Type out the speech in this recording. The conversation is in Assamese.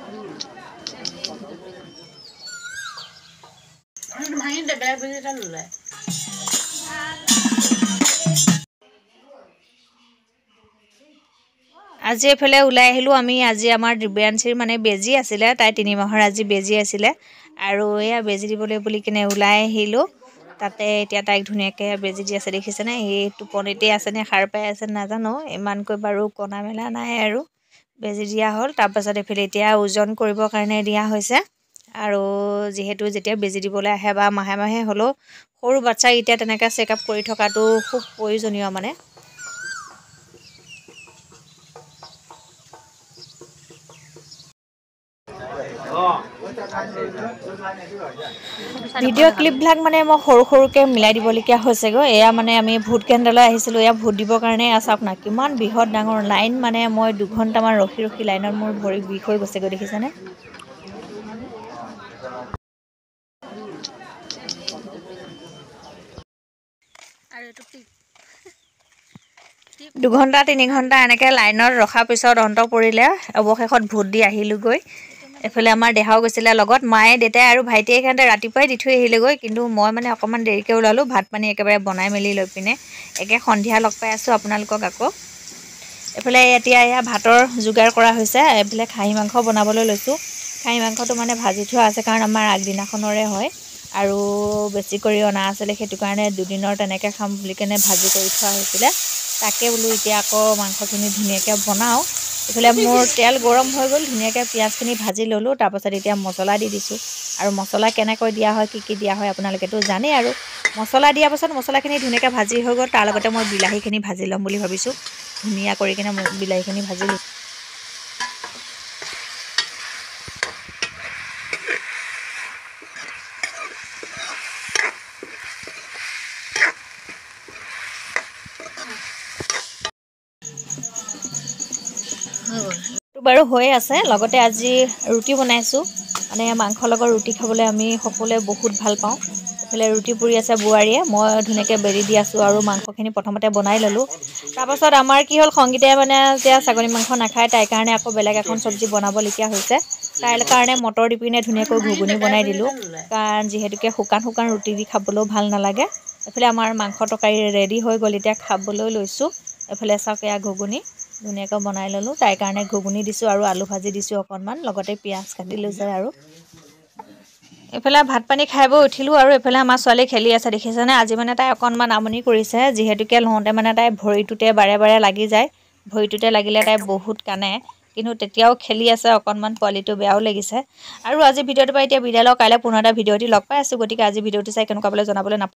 আজি এফালে ওলাই আহিলোঁ আমি। আজি আমাৰ দিব্যাঞ্চীৰ মানে বেজী আছিলে, তাই 3 মাহৰ আজি বেজী আছিলে আৰু এয়া বেজী দিবলৈ বুলি কিনে ওলাই আহিলোঁ। তাতে এতিয়া তাইক ধুনীয়াকৈ বেজী দি আছে দেখিছেনে। এই টোপনিতে আছেনে সাৰ পাই আছে নাজানো, ইমানকৈ বাৰু কনা মেলা নাই আৰু বেজী দিয়া হ'ল। তাৰপাছত এইফালে এতিয়া ওজন কৰিবৰ কাৰণে দিয়া হৈছে আৰু যিহেতু যেতিয়া বেজী দিবলৈ আহে বা মাহে মাহে হ'লেও সৰু বাচ্ছাক এতিয়া তেনেকৈ চেকআপ কৰি থকাটো খুব প্ৰয়োজনীয় মানে। ভিডিঅ' ক্লিপবিলাক মানে মই সৰু সৰুকৈ মিলাই দিবলগীয়া হৈছেগৈ। এয়া মানে আমি ভোট কেন্দ্ৰলৈ আহিছিলোঁ, এয়া ভোট দিবৰ কাৰণে চাওক না কিমান বৃহৎ ডাঙৰ লাইন। মানে মই 2 ঘণ্টামান ৰখি ৰখি লাইনত মোৰ ভৰি বিষ হৈ গৈছেগৈ দেখিছেনে। আৰু এইটো 2 ঘণ্টা 3 ঘণ্টা এনেকৈ লাইনত ৰখাৰ পিছত অন্ত পৰিলে অৱশেষত ভোট দি আহিলোঁগৈ। এইফালে আমাৰ দেহাও গৈছিলে লগত, মায়ে দেউতাই আৰু ভাইটিয়ে সিহঁতে ৰাতিপুৱাই দি থৈ আহিলেগৈ, কিন্তু মই মানে অকণমান দেৰিকৈ ওলালোঁ। ভাত পানী একেবাৰে বনাই মেলি লৈ পিনে একে সন্ধিয়া লগ পাই আছোঁ আপোনালোকক আকৌ। এইফালে এতিয়া এয়া ভাতৰ যোগাৰ কৰা হৈছে। এইফালে খাহী মাংস বনাবলৈ লৈছোঁ। খাহী মাংসটো মানে ভাজি থোৱা আছে কাৰণ আমাৰ আগদিনাখনৰে হয় আৰু বেছি কৰি অনা আছিলে, সেইটো কাৰণে 2 দিনৰ তেনেকৈ খাম বুলি কেনে ভাজি কৰি থোৱা হৈছিলে। তাকে বোলো এতিয়া আকৌ মাংসখিনি ধুনীয়াকৈ বনাওঁ। এইফালে মোৰ তেল গৰম হৈ গ'ল, ধুনীয়াকৈ পিঁয়াজখিনি ভাজি ল'লোঁ। তাৰপাছত এতিয়া মছলা দি দিছোঁ আৰু মছলা কেনেকৈ দিয়া হয় কি দিয়া হয় আপোনালোকেতো জানেই আৰু। মছলা দিয়াৰ পাছত মছলাখিনি ধুনীয়াকৈ ভাজি হৈ গ'ল। তাৰ লগতে মই বিলাহীখিনি ভাজি ল'ম বুলি ভাবিছোঁ। ধুনীয়া কৰি কিনে বিলাহীখিনি ভাজি লৈছোঁ। বাৰু হৈয়ে আছে। লগতে আজি ৰুটি বনাইছোঁ, মানে মাংসৰ লগত ৰুটি খাবলৈ আমি সকলোৱে বহুত ভাল পাওঁ। এইফালে ৰুটি পুৰি আছে বোৱাৰীয়ে, মই ধুনীয়াকৈ বেৰি দি আছোঁ আৰু মাংসখিনি প্ৰথমতে বনাই ল'লোঁ। তাৰপাছত আমাৰ কি হ'ল, সংগীতাই মানে এতিয়া ছাগলী মাংস নাখায়, তাইৰ কাৰণে আকৌ বেলেগ এখন চব্জি বনাবলগীয়া হৈছে। তাইৰ কাৰণে মটৰ দি পিনে ধুনীয়াকৈ ঘুগুনি বনাই দিলোঁ, কাৰণ যিহেতুকে শুকান শুকান ৰুটি দি খাবলৈও ভাল নালাগে। এইফালে আমাৰ মাংস তৰকাৰী ৰেডি হৈ গ'ল, এতিয়া খাবলৈ লৈছোঁ। এইফালে চাওক এয়া ঘুগুনি ধুনীয়াকৈ বনাই ল'লোঁ। তাইৰ কাৰণে ঘুগুনি দিছোঁ আৰু আলু ভাজি দিছোঁ অকণমান, লগতে পিঁয়াজ কাটি লৈছে আৰু। এইফালে ভাত পানী খাই বৈ উঠিলোঁ আৰু এইফালে আমাৰ ছোৱালী খেলি আছে দেখিছেনে। আজি মানে তাই অকণমান আমনি কৰিছে, যিহেতুকে লওঁতে মানে তাই ভৰিটোতে বাৰে বাৰে লাগি যায়। ভৰিটোতে লাগিলে তাই বহুত কানে, কিন্তু তেতিয়াও খেলি আছে অকণমান। পোৱালিটো বেয়াও লাগিছে। আৰু আজি ভিডিঅ'টোৰ পৰা এতিয়া বিদায় লওঁ, কাইলৈ পুনৰ এটা ভিডিঅ' দি লগ পাই আছোঁ। গতিকে আজি ভিডিঅ'টো চাই কেনেকুৱা পালে জনাবলৈ নাপাহৰিব।